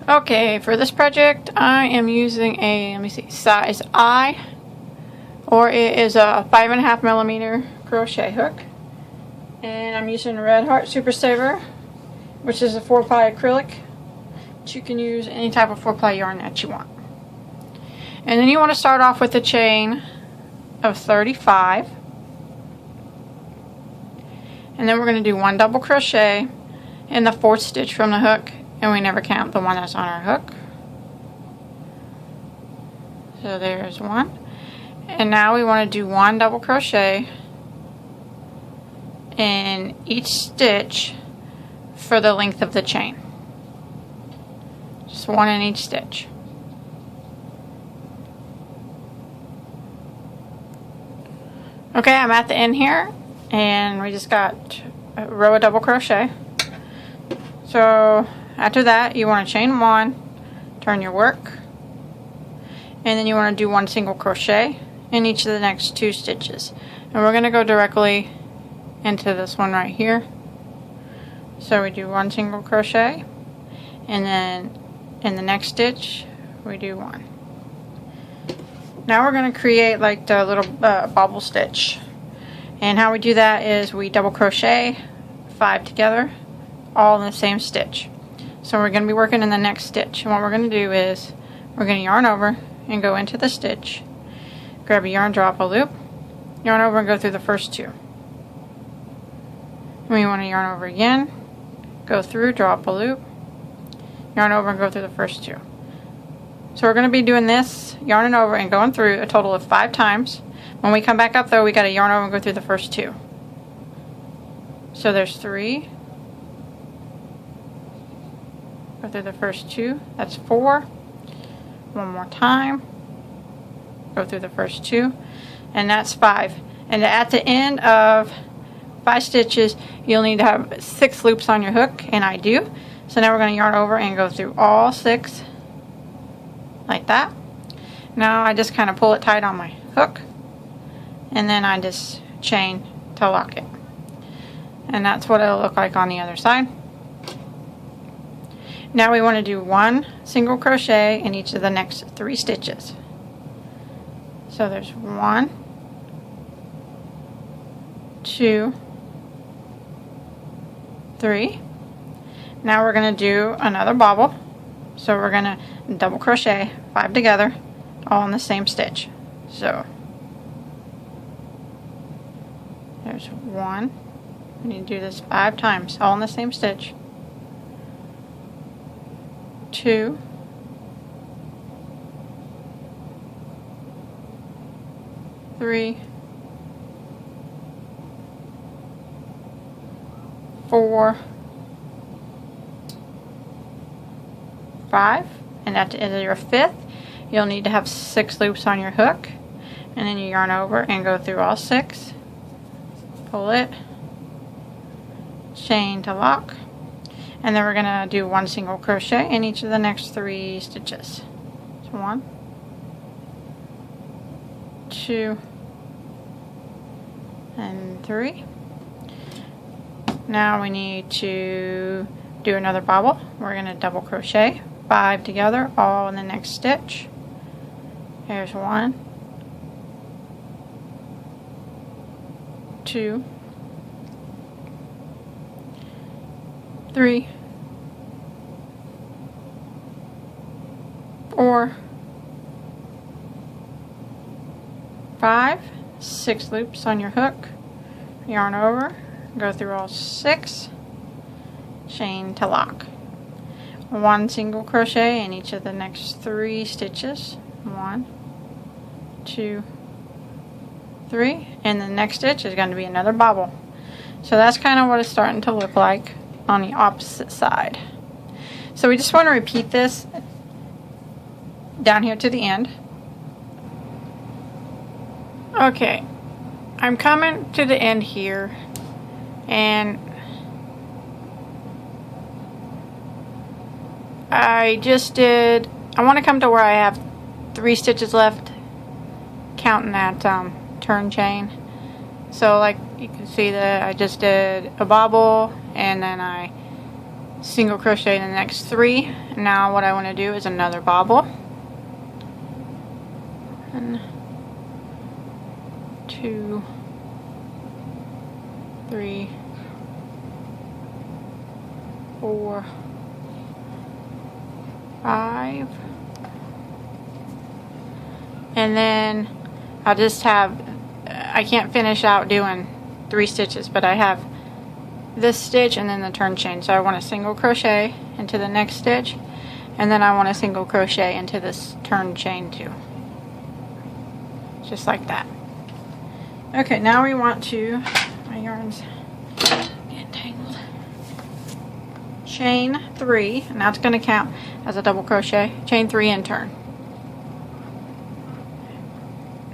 Okay, for this project I am using a, let me see, size I, or it is a 5.5 millimeter crochet hook, and I'm using Red Heart Super Saver, which is a 4-ply acrylic, but you can use any type of 4-ply yarn that you want. And then you want to start off with a chain of 35, and then we're going to do 1 double crochet in the 4th stitch from the hook, and we never count the one that's on our hook. So there's 1, and now we want to do 1 double crochet in each stitch for the length of the chain. Just 1 in each stitch. Okay, I'm at the end here, and we just got a row of double crochet. So after that, you want to chain 1, turn your work, and then you want to do 1 single crochet in each of the next 2 stitches. And we're going to go directly into this one right here. So we do 1 single crochet, and then in the next stitch we do 1. Now we're going to create like the little bobble stitch, and how we do that is we double crochet 5 together, all in the same stitch. So we're going to be working in the next stitch, and what we're going to do is we're going to yarn over and go into the stitch, grab a yarn, drop a loop, yarn over and go through the first 2. And we want to yarn over again, go through, drop a loop, yarn over and go through the first 2. So we're going to be doing this, yarning over and going through a total of 5 times. When we come back up though, we got to yarn over and go through the first 2. So there's 3. Go through the first 2. That's 4. 1 more time. Go through the first 2. And that's 5. And at the end of 5 stitches, you'll need to have 6 loops on your hook, and I do. So now we're going to yarn over and go through all 6. Like that. Now I just kind of pull it tight on my hook, and then I just chain to lock it. And that's what it'll look like on the other side. Now we want to do 1 single crochet in each of the next 3 stitches. So there's 1, 2, 3. Now we're going to do another bobble. So we're going to double crochet 5 together, all in the same stitch. So there's 1. We need to do this 5 times, all in the same stitch. 2, 3, 4, 5, and at the end of your 5th, you'll need to have 6 loops on your hook, and then you yarn over and go through all 6, pull it, chain to lock, and then we're going to do 1 single crochet in each of the next 3 stitches. So 1, 2, and 3. Now we need to do another bobble. We're going to double crochet 5 together, all in the next stitch. Here's 1, 2, 3, 4, 5, 6 loops on your hook, yarn over, go through all 6, chain to lock. 1 single crochet in each of the next 3 stitches. 1, 2, 3, and the next stitch is going to be another bobble. So that's kind of what it's starting to look like on the opposite side. So we just want to repeat this down here to the end. Okay, I'm coming to the end here, and I want to come to where I have 3 stitches left, counting that turn chain. So like you can see that I just did a bobble, and then I single crochet in the next 3. Now what I want to do is another bobble. 1, 2, 3, 4, 5, and then I'll just have, I can't finish out doing 3 stitches, but I have this stitch and then the turn chain. So I want a single crochet into the next stitch, and then I want a single crochet into this turn chain too, just like that. Okay, now we want to, my yarn's getting tangled, chain 3, and that's going to count as a double crochet, chain 3 and turn.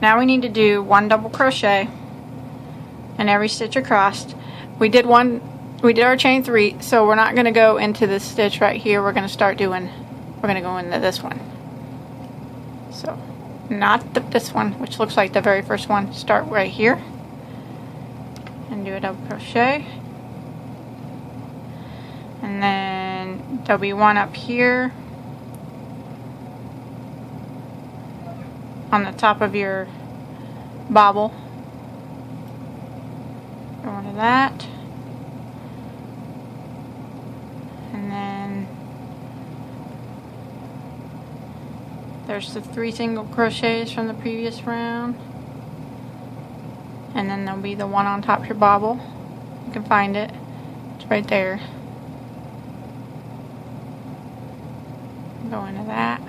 Now we need to do 1 double crochet in every stitch across. We did our chain 3, so we're not going to go into this stitch right here. We're going to go into this one. So not this one, which looks like the very first one. Start right here and do a double crochet, and then there'll be 1 up here on the top of your bobble. Go into that, and then there's the 3 single crochets from the previous round, and then there'll be the 1 on top of your bobble. You can find it, it's right there. Go into that,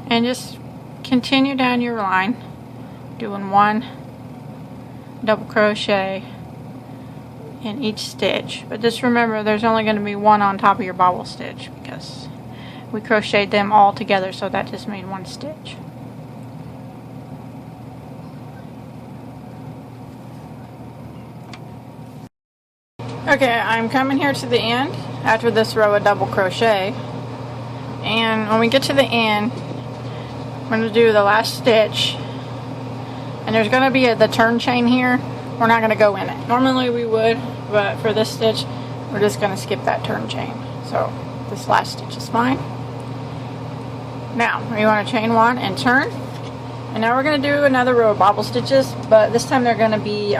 and just continue down your line doing 1 double crochet in each stitch, but just remember there's only going to be 1 on top of your bobble stitch because we crocheted them all together, so that just made 1 stitch. Okay, I'm coming here to the end after this row of double crochet, and when we get to the end I'm going to do the last stitch, and there's going to be the turn chain here. We're not going to go in it. Normally we would, but for this stitch we're just going to skip that turn chain. So this last stitch is fine. Now we want to chain 1 and turn, and now we're going to do another row of bobble stitches, but this time they're going to be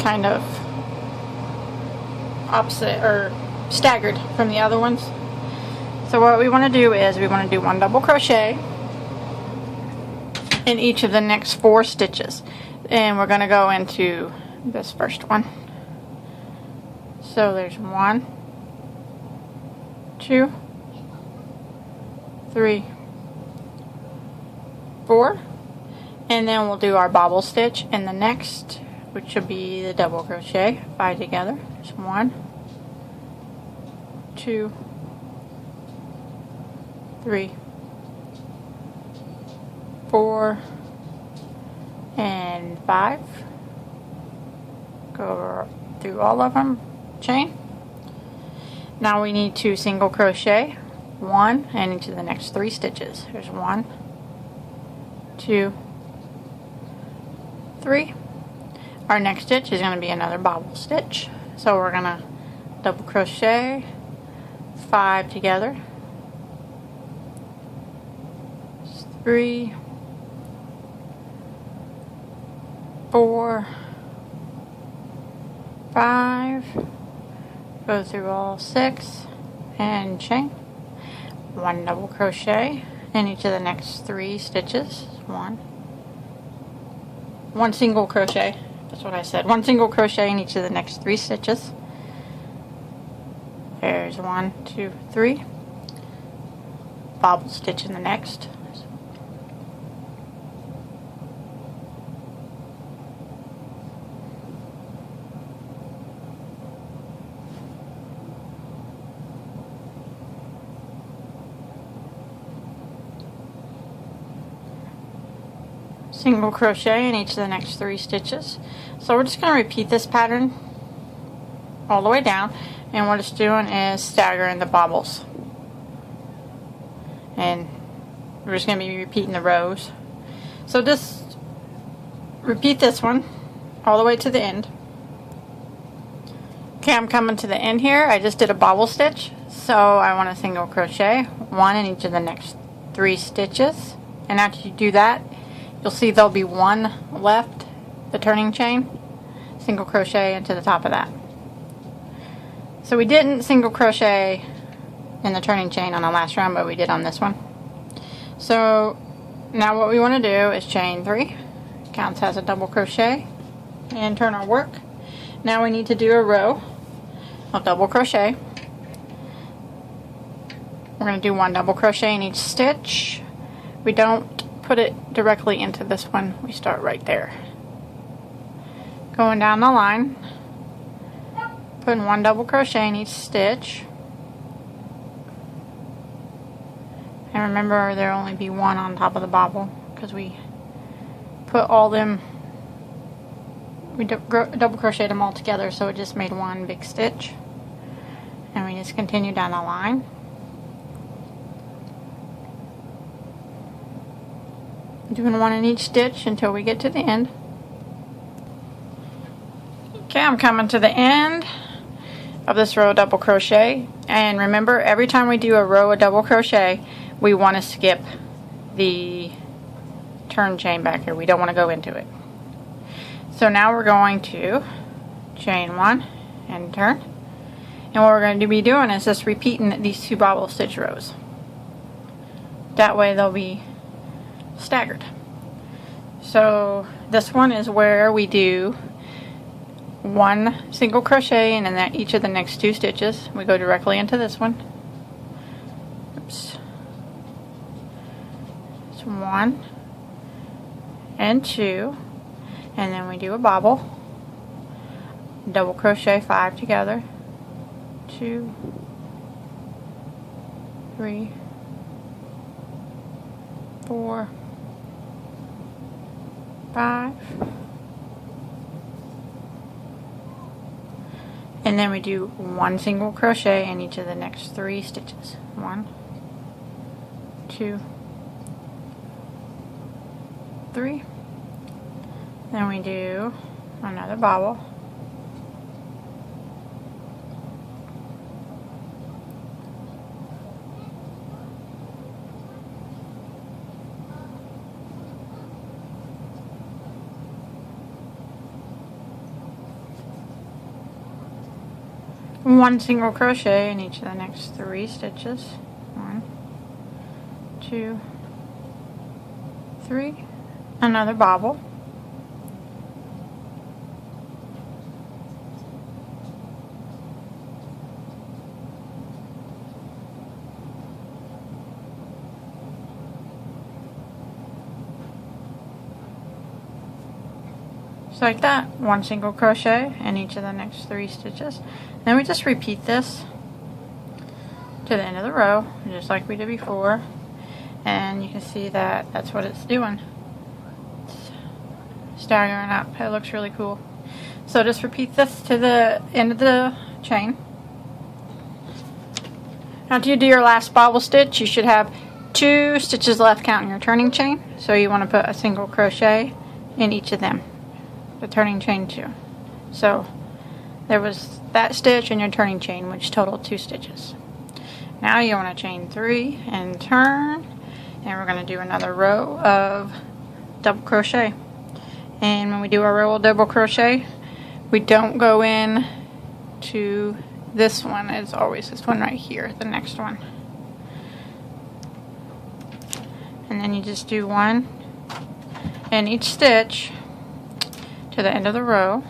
kind of opposite or staggered from the other ones. So what we want to do is we want to do 1 double crochet in each of the next 4 stitches, and we're going to go into this first one. So there's 1, 2, 3, 4, and then we'll do our bobble stitch in the next, which will be the double crochet, 5 together. There's 1, 2, 3, 4, and 5. Go through all of them, chain. Now we need to single crochet 1 and into the next 3 stitches. There's 1, 2, 3. Our next stitch is going to be another bobble stitch, so we're going to double crochet 5 together. 3, 4, 5, go through all 6 and chain 1 double crochet in each of the next 3 stitches. 1 single crochet, that's what I said, 1 single crochet in each of the next 3 stitches. There's 1, 2, 3, bobble stitch in the next. Single crochet in each of the next 3 stitches. So we're just going to repeat this pattern all the way down, and what it's doing is staggering the bobbles, and we're just going to be repeating the rows. So just repeat this one all the way to the end, Okay, I'm coming to the end here. I just did a bobble stitch, so I want to single crochet one in each of the next 3 stitches. And after you do that, you'll see there'll be one left, the turning chain. Single crochet into the top of that. So we didn't single crochet in the turning chain on the last round, but we did on this one. So now what we want to do is chain 3, counts as a double crochet, and turn our work. Now we need to do a row of double crochet. We're going to do 1 double crochet in each stitch. We don't put it directly into this one, we start right there. Going down the line, putting 1 double crochet in each stitch. And remember, there'll only be 1 on top of the bobble because we put all them, we double crocheted them all together, so it just made 1 big stitch. And we just continue down the line. Doing 1 in each stitch until we get to the end. Okay, I'm coming to the end of this row of double crochet, and remember, every time we do a row of double crochet, we want to skip the turn chain back here. We don't want to go into it. So now we're going to chain 1 and turn, and what we're going to be doing is just repeating these 2 bobble stitch rows. That way they'll be staggered. So this one is where we do 1 single crochet, and in each of the next 2 stitches we go directly into this one. Oops. It's 1 and 2, and then we do a bobble, double crochet 5 together, 2, 3, 4, 5. And then we do 1 single crochet in each of the next 3 stitches. 1, 2, 3. Then we do another bobble. One single crochet in each of the next 3 stitches. 1, 2, 3. Another bobble. Just like that. 1 single crochet in each of the next 3 stitches. Then we just repeat this to the end of the row, just like we did before. And you can see that that's what it's doing. It's staggering up. It looks really cool. So just repeat this to the end of the chain. After you do your last bobble stitch, you should have 2 stitches left counting your turning chain. So you want to put a single crochet in each of them. The turning chain 2. So there was that stitch and your turning chain, which totaled 2 stitches. Now you want to chain 3 and turn, and we're going to do another row of double crochet. And when we do our row of double crochet, we don't go in to this one. It's always this one right here, the next one. And then you just do 1 in each stitch to the end of the row.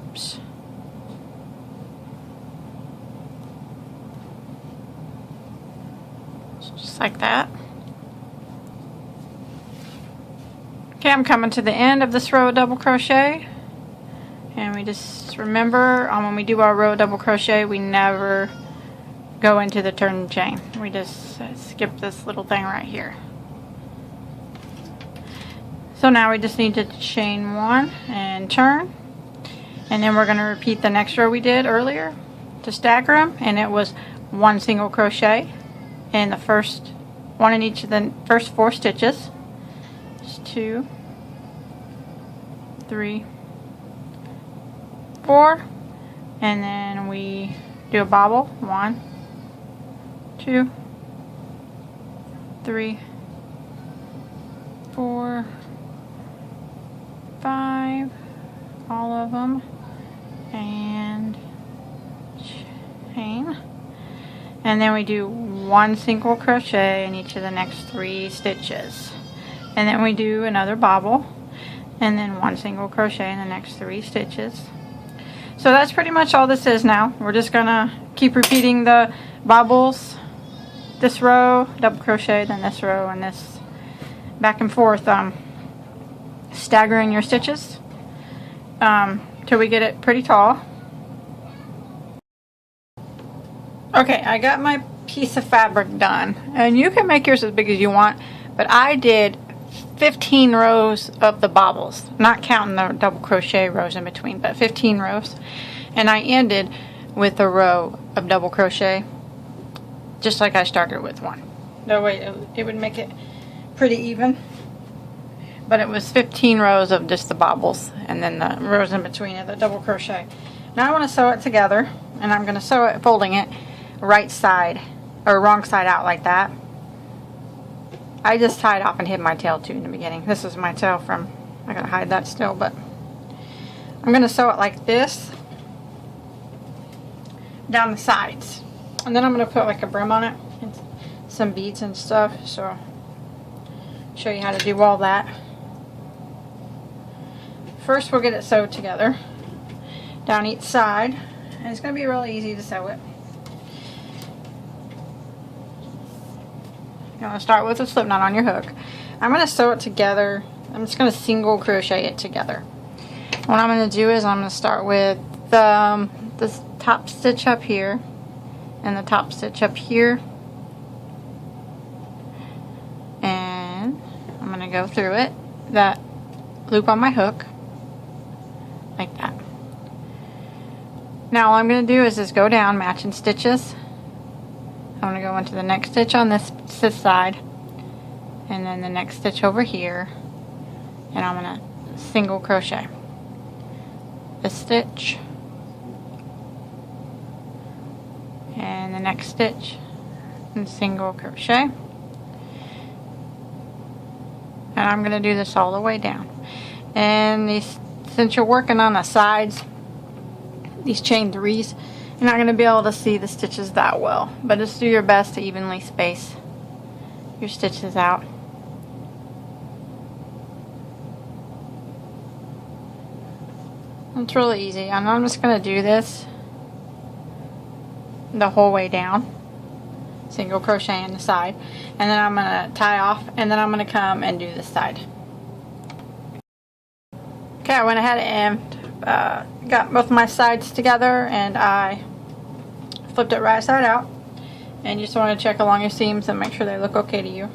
Oops. Just like that. Okay, I'm coming to the end of this row of double crochet, and we just remember when we do our row of double crochet, we never go into the turn chain. We just skip this little thing right here. So now we just need to chain 1 and turn, And then we're going to repeat the next row we did earlier to stagger them, and it was 1 single crochet in the first one in each of the first 4 stitches. Just 2, 3, 4, and then we do a bobble. 1, 2, 3, 4, 5, all of them, and chain, and then we do 1 single crochet in each of the next 3 stitches, and then we do another bobble, and then 1 single crochet in the next 3 stitches. So that's pretty much all this is now. We're just gonna keep repeating the bobbles, this row, double crochet, then this row, and this, back and forth, staggering your stitches till we get it pretty tall. Okay, I got my piece of fabric done, and you can make yours as big as you want, but I did 15 rows of the bobbles, not counting the double crochet rows in between, but 15 rows, and I ended with a row of double crochet, just like I started with one. That way it would make it pretty even, but it was 15 rows of just the bobbles, and then the rows in between of the double crochet. Now I want to sew it together, and I'm going to sew it folding it right side or wrong side out like that. I just tied off and hid my tail too in the beginning. This is my tail from, I gotta hide that still, but I'm gonna sew it like this down the sides, and then I'm gonna put like a brim on it and some beads and stuff, so show you how to do all that. First we'll get it sewed together down each side, and it's gonna be really easy to sew it. You're going to start with a slip knot on your hook. I'm going to sew it together. I'm just going to single crochet it together. What I'm going to do is I'm going to start with this top stitch up here and the top stitch up here, and I'm going to go through it, that loop on my hook like that. Now all I'm going to do is just go down matching stitches. I'm going to go into the next stitch on this side, and then the next stitch over here, and I'm going to single crochet a stitch, and the next stitch, and single crochet, and I'm going to do this all the way down. And these, since you're working on the sides, these chain 3s, you're not going to be able to see the stitches that well, but just do your best to evenly space your stitches out. It's really easy, and I'm just going to do this the whole way down, single crochet in the side, and then I'm going to tie off, and then I'm going to come and do this side. Okay, I went ahead and got both my sides together, and I flipped it right side out, and you just want to check along your seams and make sure they look okay to you.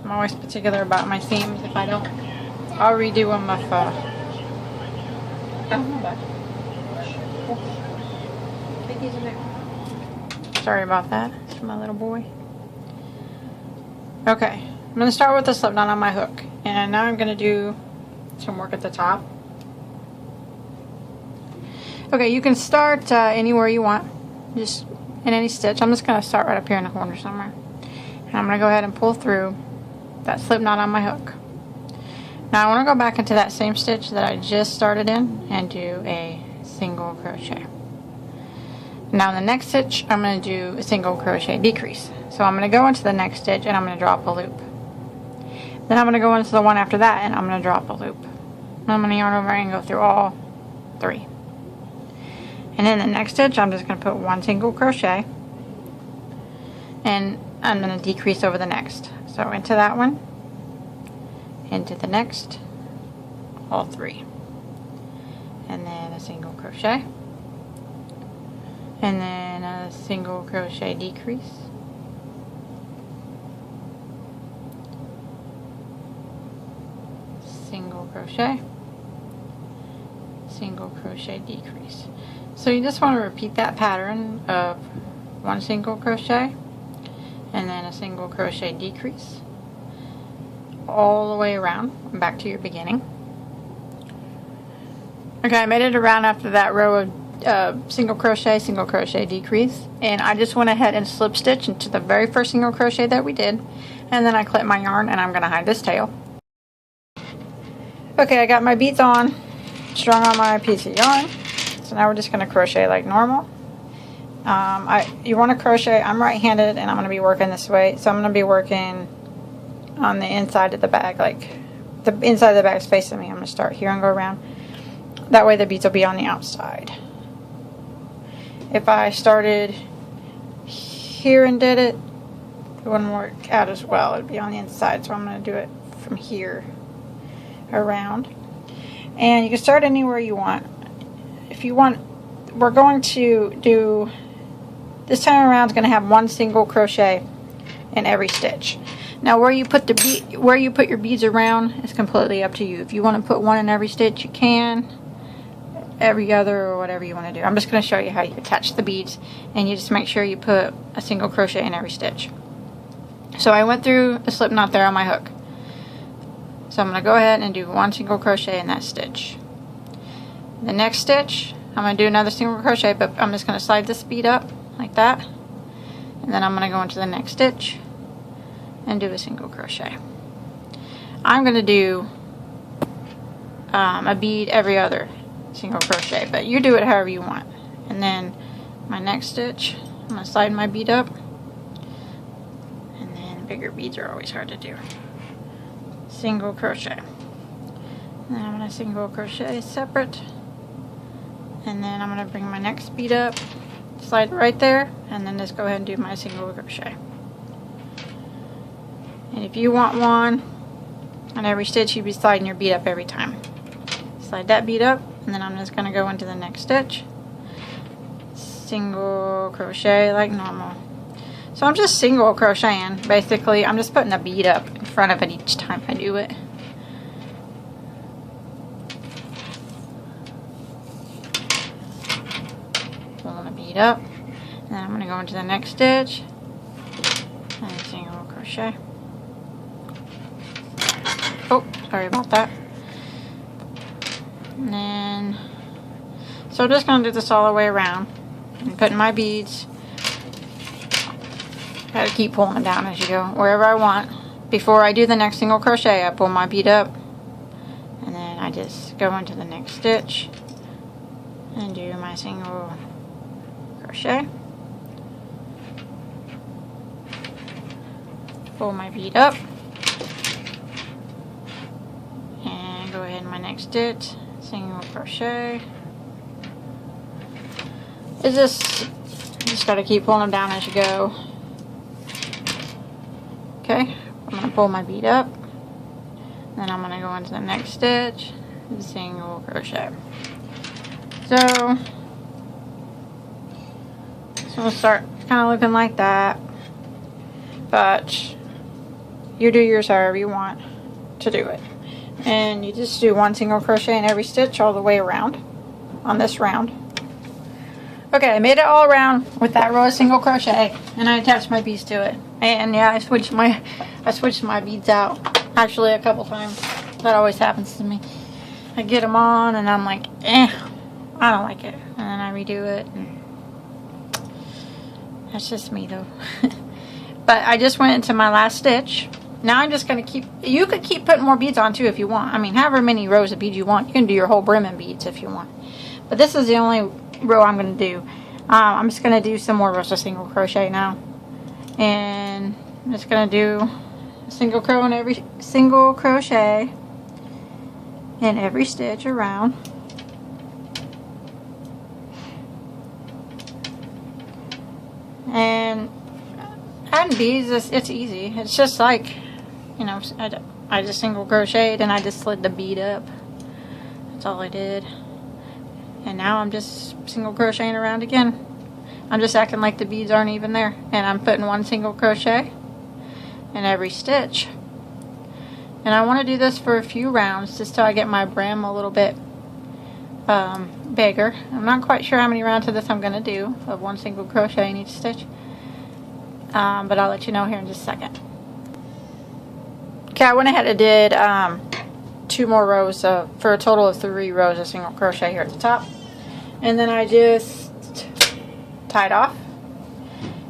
I'm always particular about my seams. If I don't, I'll redo them if sorry about that, it's for my little boy. Okay, I'm going to start with the slip knot on my hook, and now I'm going to do some work at the top. Okay, you can start anywhere you want, just in any stitch. I'm just going to start right up here in the corner somewhere, and I'm going to go ahead and pull through that slip knot on my hook. Now I want to go back into that same stitch that I just started in and do a single crochet. Now in the next stitch I'm going to do a single crochet decrease. So I'm going to go into the next stitch and I'm going to drop a loop. Then I'm going to go into the one after that and I'm going to drop a loop. And I'm going to yarn over and go through all 3. And in the next stitch I'm just going to put 1 single crochet, and I'm going to decrease over the next. So into that one, into the next, all 3, and then a single crochet, and then a single crochet decrease, single crochet, single crochet decrease. So you just want to repeat that pattern of 1 single crochet and then a single crochet decrease all the way around and back to your beginning. Okay, I made it around after that row of single crochet decrease, and I just went ahead and slip stitch into the very first single crochet that we did, and then I clipped my yarn and I'm going to hide this tail. Okay, I got my beads on, strung on my piece of yarn, so now we're just going to crochet like normal. You want to crochet, I'm right-handed and I'm going to be working this way, so I'm going to be working on the inside of the bag, like the inside of the bag is facing me. I'm going to start here and go around. That way the beads will be on the outside. If I started here and did it, it wouldn't work out as well. It'd be on the inside, so I'm going to do it from here around. And you can start anywhere you want. If you want, we're going to do, this time around is going to have 1 single crochet in every stitch. Now where you put your beads around is completely up to you. If you want to put 1 in every stitch, you can. Every other, or whatever you want to do. I'm just going to show you how you attach the beads, and you just make sure you put a single crochet in every stitch. So I went through a slip knot there on my hook. So I'm going to go ahead and do 1 single crochet in that stitch. The next stitch, I'm going to do another single crochet, but I'm just going to slide this bead up like that, and then I'm going to go into the next stitch and do a single crochet. I'm going to do a bead every other single crochet, but you do it however you want. And then my next stitch, I'm going to slide my bead up, and then bigger beads are always hard to do. Single crochet, and then I'm going to single crochet separate, and then I'm going to bring my next bead up, slide right there, and then just go ahead and do my single crochet. And if you want 1 on every stitch, you'd be sliding your bead up every time. Slide that bead up, and then I'm just going to go into the next stitch, single crochet like normal. So I'm just single crocheting, basically. I'm just putting a bead up in front of it each time I do it. Pulling a bead up, and then I'm going to go into the next stitch and single crochet. Oh, sorry about that. And then, so I'm just going to do this all the way around and putting my beads. Gotta keep pulling them down as you go, wherever I want. Before I do the next single crochet, I pull my bead up, and then I just go into the next stitch and do my single crochet. Pull my bead up, and go ahead in my next stitch. Single crochet. It's just gotta keep pulling them down as you go. Okay, I'm gonna pull my bead up, then I'm gonna go into the next stitch, single crochet. So we'll start kind of looking like that, but you do yours however you want to do it. And you just do 1 single crochet in every stitch all the way around on this round. Okay, I made it all around with that row of single crochet, and I attached my beads to it. And yeah, I switched my beads out actually a couple times. That always happens to me. I get them on and I'm like, I don't like it, and then I redo it. And that's just me though. But I just went into my last stitch. Now I'm just going to you could keep putting more beads on too if you want. I mean, however many rows of beads you want. You can do your whole brim and beads if you want. But this is the only row I'm going to do. I'm just going to do some more rows of single crochet now. And I'm just going to do a single crochet in every stitch around. And adding beads, it's easy. It's just like, you know, I just single crocheted and I just slid the bead up. That's all I did. And now I'm just single crocheting around again. I'm just acting like the beads aren't even there. And I'm putting 1 single crochet in every stitch. And I want to do this for a few rounds just till I get my brim a little bit bigger. I'm not quite sure how many rounds of this I'm going to do, of 1 single crochet in each stitch, but I'll let you know here in just a second. Okay, I went ahead and did 2 more rows for a total of 3 rows of single crochet here at the top, and then I just tied off.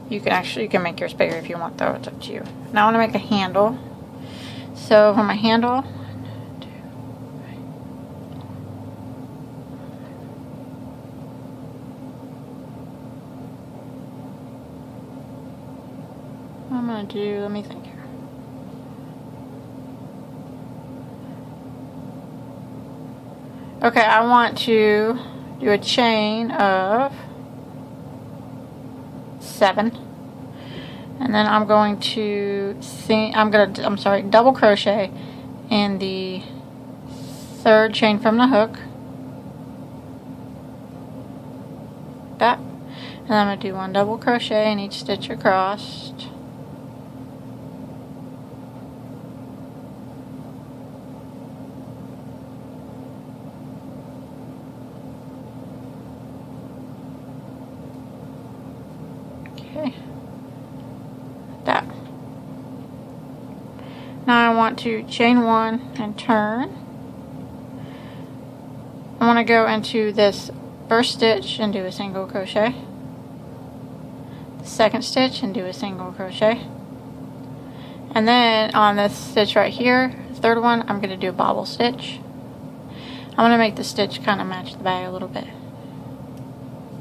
You can make yours bigger if you want, though. It's up to you. Now I want to make a handle. So for my handle, what I'm going to do, let me think here. Okay, I want to do a chain of 7, and then I'm going to double crochet in the 3rd chain from the hook. That, and I'm going to do 1 double crochet in each stitch across. That. Now I want to chain 1 and turn. I want to go into this first stitch and do a single crochet, the second stitch and do a single crochet, and then on this stitch right here, the 3rd one, I'm going to do a bobble stitch. I'm going to make the stitch kind of match the bag a little bit,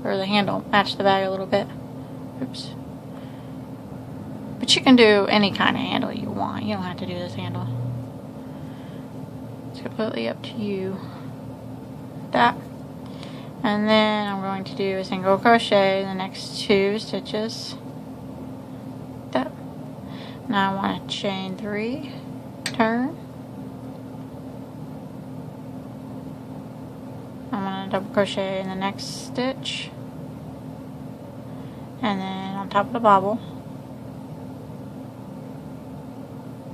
or the handle match the bag a little bit. Oops. But you can do any kind of handle you want. You don't have to do this handle. It's completely up to you. That. And then I'm going to do a single crochet in the next 2 stitches. That. Now I want to chain 3, turn. I'm going to double crochet in the next stitch, and then on top of the bobble,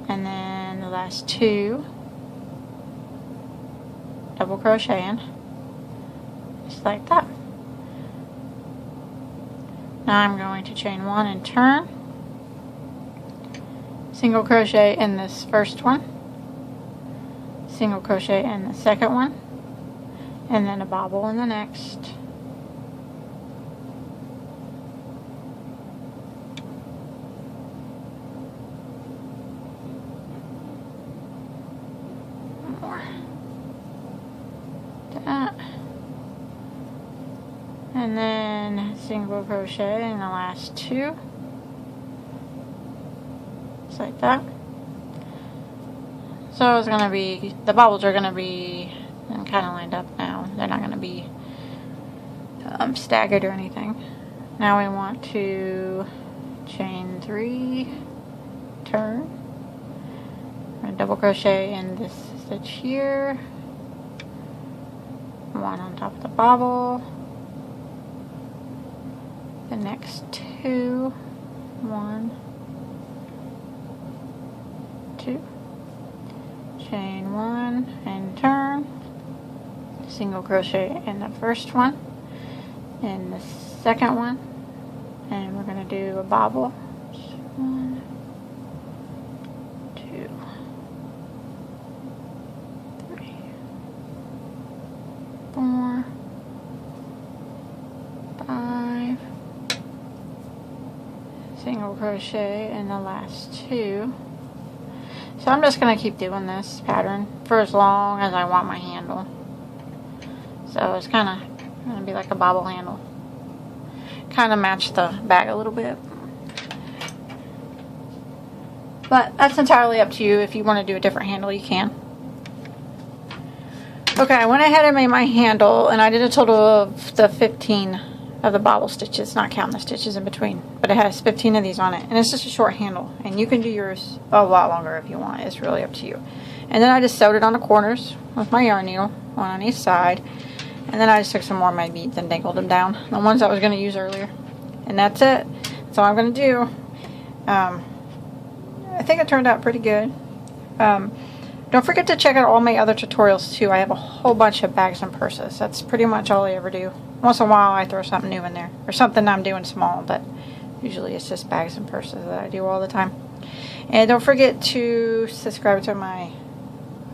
and then the last 2 double crocheting, just like that. Now I'm going to chain 1 and turn, single crochet in this first one, single crochet in the second one, and then a bobble in the next. One more. That. And then single crochet in the last 2. Just like that. So it's going to be, the bobbles are going to be kind of lined up now. They're not going to be staggered or anything. Now we want to chain 3, turn, and double crochet in this stitch here, 1 on top of the bobble, the next 2, 1, 2, chain 1 and turn, single crochet in the first one, in the second one, and we're going to do a bobble. 1, 2, 3, 4, 5, single crochet in the last 2. So I'm just going to keep doing this pattern for as long as I want my handle. So it's kind of going to be like a bobble handle. Kind of match the bag a little bit. But that's entirely up to you. If you want to do a different handle, you can. Okay, I went ahead and made my handle, and I did a total of the 15 of the bobble stitches, not counting the stitches in between. But it has 15 of these on it, and it's just a short handle. And you can do yours a lot longer if you want. It's really up to you. And then I just sewed it on the corners with my yarn needle, one on each side. And then I just took some more of my beads and dangled them down, the ones I was going to use earlier. And that's it. That's all I'm going to do. I think it turned out pretty good. Don't forget to check out all my other tutorials too. I have a whole bunch of bags and purses. That's pretty much all I ever do. Once in a while I throw something new in there, or something I'm doing small, but usually it's just bags and purses that I do all the time. And don't forget to subscribe to my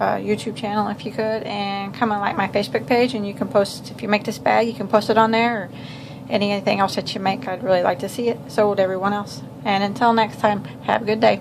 YouTube channel if you could, and come and like my Facebook page, and you can post, if you make this bag, you can post it on there, or anything else that you make. I'd really like to see it. So would everyone else. And until next time, have a good day.